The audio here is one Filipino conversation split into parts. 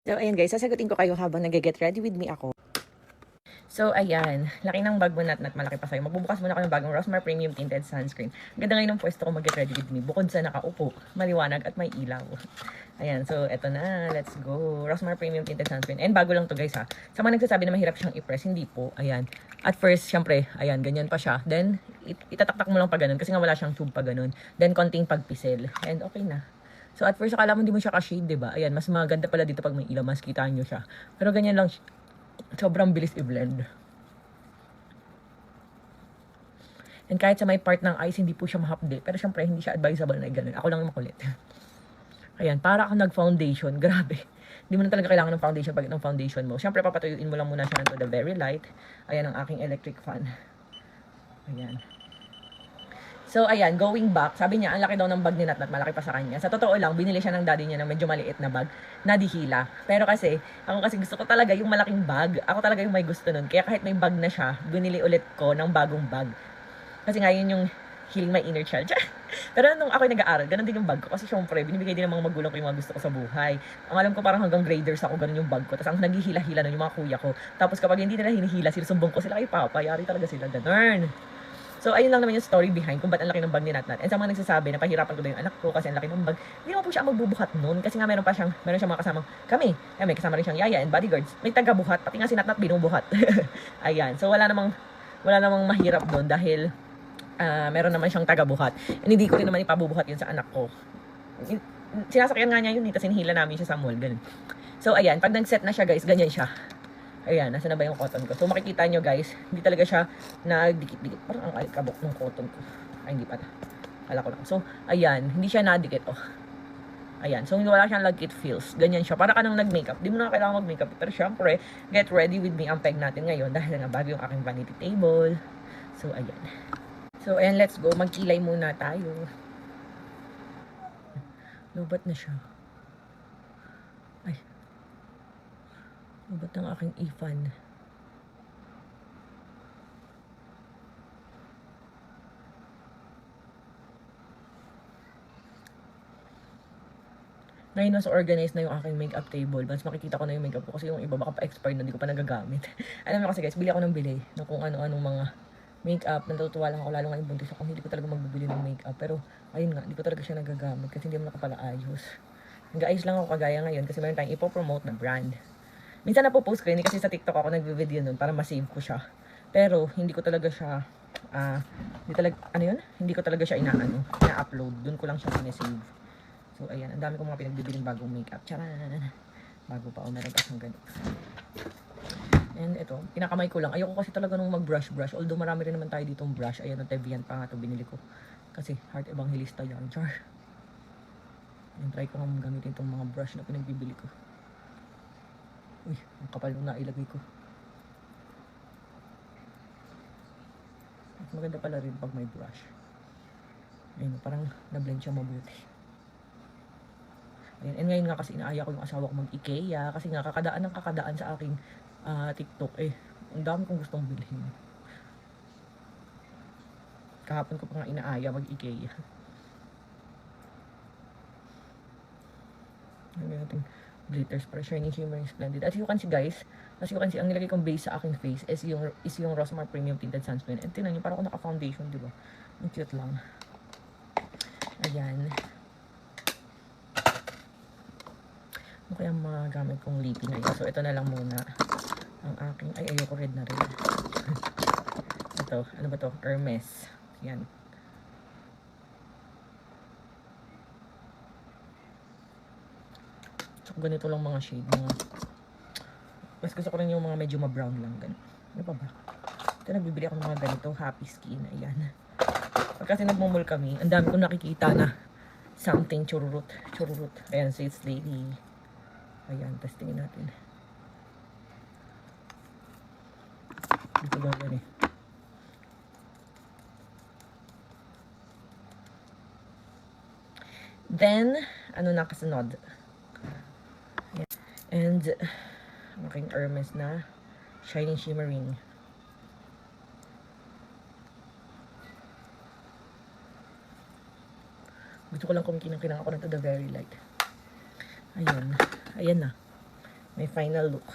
So, ayan guys, sasagutin ko kayo habang nag-get ready with me ako. So, ayan. Laki ng bag mo nat malaki pa sa'yo. Magbubukas muna ako ng bagong Rosmar Premium Tinted Sunscreen. Ganda ngayon ng pwesto ko mag-get ready with me. Bukod sa nakaupo, maliwanag at may ilaw. Ayan, so eto na. Let's go. Rosmar Premium Tinted Sunscreen. And bago lang to guys ha. Sa mga nagsasabi na mahirap siyang i-press, hindi po. Ayan. At first, syempre, ayan, ganyan pa siya. Then, itataktak mo lang pa ganun kasi nga wala siyang tube pa ganun. Then, konting pagpisil. And okay na. So, at first, akala mo hindi mo siya ka-shade, diba? Ayan, mas maganda pala dito pag may ilaw. Mas kita nyo siya. Pero ganyan lang, sobrang bilis i-blend. And kahit sa may part ng eyes, hindi po siya mahapde. Pero syempre, hindi siya advisable na ganun. Ako lang yung makulit. Ayan, para ako nag-foundation. Grabe. Hindi mo na talaga kailangan ng foundation pag ng foundation mo. Syempre, papatuyuin mo lang muna siya into the very light. Ayan ang aking electric fan. Ayan. So, ayan, going back, sabi niya, ang laki daw ng bag ni Natnat, malaki pa sa kanya. Sa totoo lang, binili siya ng daddy niya ng medyo maliit na bag, na dihila. Pero kasi, ako kasi gusto ko talaga yung malaking bag. Ako talaga yung may gusto nun. Kaya kahit may bag na siya, binili ulit ko ng bagong bag. Kasi nga yun yung healing my inner child. Pero nung ako'y nag-aaral, ganun din yung bag ko. Kasi syempre, binibigay din ng mga magulang ko yung mga gusto ko sa buhay. Ang alam ko parang hanggang graders ako, ganun yung bag ko. Tapos ang naghihila-hila nun yung mga kuya ko. Tapos kapag hindi nila hinihila, sinusumbong ko sila kay Papa. Yari talaga sila, ganun. So, ayun lang naman yung story behind kung ba't ang laki ng bag ni Natnat. And sa mga nagsasabi na pahirapan ko daw yung anak ko kasi ang laki ng bag, hindi naman po siya magbubuhat nun. Kasi nga meron siyang mga kasamang kami. Ay, may kasama rin siyang yaya and bodyguards. May taga-buhat, pati nga si Natnat binubuhat. Ayan. So, wala namang mahirap doon dahil meron naman siyang taga-buhat. And hindi ko rin naman ipabubuhat yun sa anak ko. Sinasakyan nga niya yun, tapos hinihila namin siya sa mall. Ganun. So, ayan. Pag nag-set na siya, guys, ganyan siya. Ayan, nasa na ba yung cotton ko? So, makikita nyo guys, hindi talaga siya nagdikit-dikit. Parang ang alikabok ng cotton ko. Ay, hindi pa. Kala ko lang. So, ayan, hindi siya nadikit. Oh. Ayan, so wala siyang lagkit feels. Ganyan siya. Para ka nang nag-makeup. Di mo na kailangan mag-makeup. Pero syempre, get ready with me ang peg natin ngayon dahil nga bago yung aking vanity table. So, ayan. So, ayan, let's go. Magkilay muna tayo. Lubat na siya. Ay. Lubat ng aking ifan. Ngayon, mas organized na yung aking makeup table. Mas makikita ko na yung makeup ko kasi yung iba baka pa-expired na, di ko pa nagagamit. Alam mo kasi guys, bili ako ng bili na kung ano-anong mga makeup. Natutuwa lang ako, lalo nga yung buntis ako. Hindi ko talaga magbibili ng makeup. Pero, ayun nga, hindi ko talaga siya nagagamit kasi hindi mo nakapala ayos. Nag-ayos lang ako kagaya ngayon kasi meron tayong ipopromote na brand. Minsan napopost ko yun kasi sa TikTok ako nagbe-video nun para ma-save ko siya. Pero, hindi ko talaga siya, Hindi ko talaga siya ina-upload. Doon ko lang siya sinesave. So, ayan. Ang dami kong mga pinagbibiling bagong makeup. Charan! Bago pa. Meron pa siyang ganito. And ito, pinakamay ko lang. Ayoko kasi talaga nung mag-brush. Although marami rin naman tayo ditong brush. Ayan, ang Tevian pa nga ito binili ko. Kasi Heart Evangelista yan. Char. Ayan, try ko nga gamitin itong mga brush na pinagbibili ko. Uy, ang kapal nung nailagay ko. At maganda pala rin pag may brush. Ayun, parang na-blend siya mabuti. Ayan. And ngayon nga kasi inaaya ko yung asawa ko mag-IKEA kasi nga kakadaan sa aking TikTok ang dami kong gustong bilhin. Kahapon ko pa nga inaaya mag-IKEA. Ngayon natin glitters para shiny, shimmering, splendid. As you can see guys, ang nilagay kong base sa aking face is yung Rosmar Premium Tinted Sunscreen. And tingnan nyo, parang ako naka-foundation, diba? Ang cute lang. Ayan. Ano kaya magamit kong lippy ngayon? So, ito na lang muna. Ang aking, ayoko red na rin. Ito, ano ba to? Hermes. Yan. So, ganito lang mga shade. Mas gusto ko rin yung mga medyo ma-brown lang. Ganun. Ano pa ba? Ito, nagbibili ako ng mga ganito. Happy Skin. Ayan. Pag kasi nagmumul kami, ang dami kong nakikita na something chururut. Ayan, so it's lady. Ayan, testingin natin. Dito gagawin Then, ano na kasunod? Ayan. And, aking Hermes na shiny shimmering. Gusto ko lang kumikinang ako na to the very light. Ayan. Ayan na. My final look.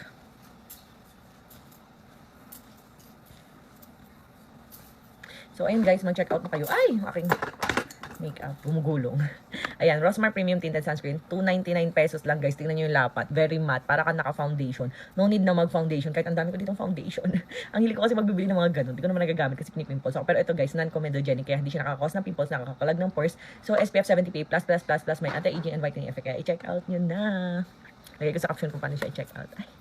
So, ayun guys, mag-check out na kayo. Ay, aking makeup, gumugulong. Ayan, Rosmar Premium Tinted Sunscreen, 299 pesos lang guys. Tingnan nyo yung lapat, very matte, para ka naka-foundation. No need na mag-foundation, kahit ang dami ko ditong foundation. Ang hilig ko kasi magbibili ng mga ganun, hindi ko naman nagagamit kasi pinipimples ako. Pero ito guys, non-comedogenic, kaya hindi siya nakakause ng pimples, nakakakalag ng pores. So, SPF 70 PA++++, may anti-aging and whitening effect, kaya i-check out nyo na. Lagay ko sa caption kung paano siya i-check out. Ay.